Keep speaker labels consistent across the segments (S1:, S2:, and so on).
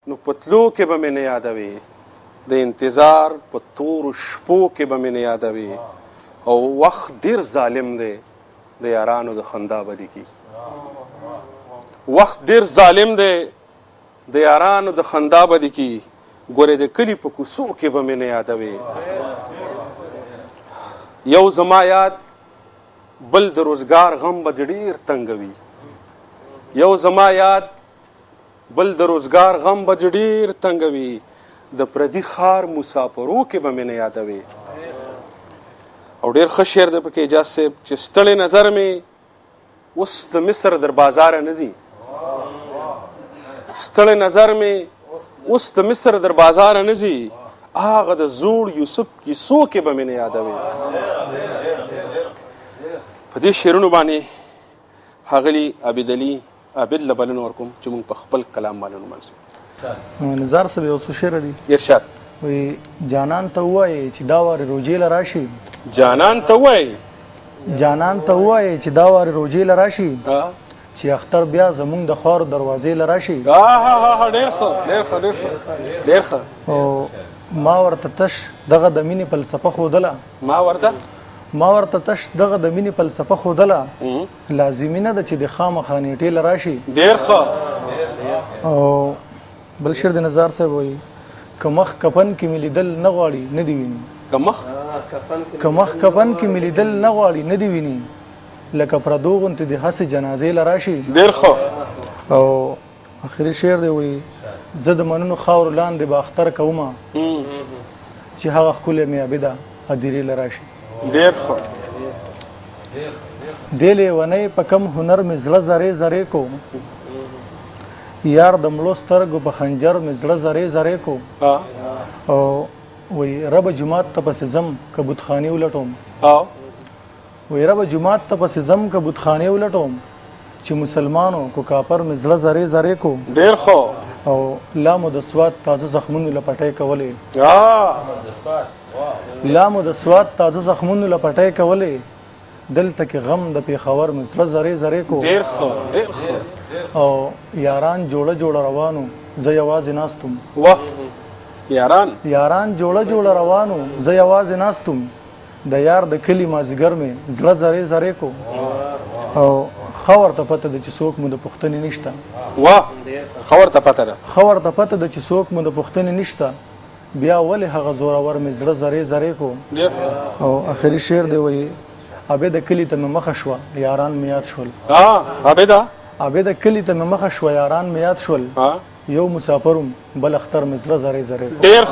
S1: نو پتلو کې به مې نه یادوي، د انتظار په تورو شپو کې به مې نه یادوي. او وخت ډیر ظالم دی، د یارانو د خندا بدی کی. وخت ډیر ظالم دی، د یارانو د خندا بدی کی. ګورې د کلي په کوڅو کې به مې نه یادوي. یو زما یاد بل د روزګار غم به ډیر تنګوي. یو زما یاد بل د روزګار غم به ډیر تنګوي. د پردي ښار مسافرو کې به مې نه یادوي. او ډیر ښه شعر دی پکې اجاز صاحب چې ستړی نظر مې اوس د مصر در بازاره نه ځي. ستړی نظر مې اوس د مصر در بازاره نه ځي. هغه د زوړ یوسف کیسو کې به مې نه یادوي. په دې شعرونو باندې ښاغلي عابدعلي عابد له بلنه ورکوم چې موږ په خپل کلام باندې ونمانځو.
S2: نزار صاحب یو څه شعر دی.
S1: ارشاد.
S2: وی جانان ته ووایې چې دا وارې روجې له راشي.
S1: جانان ته ووایې
S2: جانان ته ووایې چې دا وارې روجې له راشي، چې اختر بیا زمونږ د خوار دروازې له راشي.
S1: ډېر ښه ډېر ښه ډېر ښه ډېر ښه.
S2: او ما ورته تش دغه د مینې فلسفه ښودله. ما ورته تش دغه د مینې فلسفه ښودله. لازمي نه ده چې د خامخا نیټې له راشي.
S1: ډېر ښه.
S2: او بل شعر د نزار صاحب وایي که مخ کفن کې مې لیدل نه غواړي نه دي ویني. که مخ کفن کې مې لیدل نه غواړي نه دي ویني، لکه پردو غوندې د هسې جنازې له راشي.
S1: ډېر ښه.
S2: او آخري شعر دی وایي زه د منونو خاورو لاندې به اختر کومه، چې هغه ښکلې مې عابده هدیرې له راشي.
S1: ډېر ښه.
S2: دې لیونۍ په کم هنر مې زړه زرې زرې کو، یار د مړو سترګو په خنجر مې زړه زرې زرې کو. او وی رب جماعت ته پسې ځم که بتخانې ولټوم. وی رب جماعت ته پسې ځم که بتخانې ولټوم، چې مسلمانو کو کافر مې زړه زرې زرې کو.
S1: ډېر ښه.
S2: او لامو د سوات تازه زخمونو له پټۍ کولې. لامو د سوات تازه زخمونو له پټۍ کولې، دلته کې غم د پېښور مې زړه زرې زرې کو.
S1: ډېر ښه ډېر ښه.
S2: او یاران جوړه جوړه روانو زه یوازې ناستم.
S1: واه یاران
S2: جوړه جوړه روانو زه یوازې ناستم، د یار د کلي مازدیګر مې زړه زرې زرې کو. او ښه ورته پته ده چې څوک مو د پوښتنې نشته.
S1: واه ښه ورته پته ده چې څوک مو د پوښتنې نشته، بیا ولې هغه زورور مې زړه زرې زرې کو. او آخري شعر دی وایي عابده کلي ته مې مخه شوه یاران مې یاد شول. عابده کلي ته مې مخه شوه یاران مې یاد شول، یو مسافرم بل اختر مې زړه زرې زرې کو. ډېر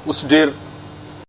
S1: اوس ډېر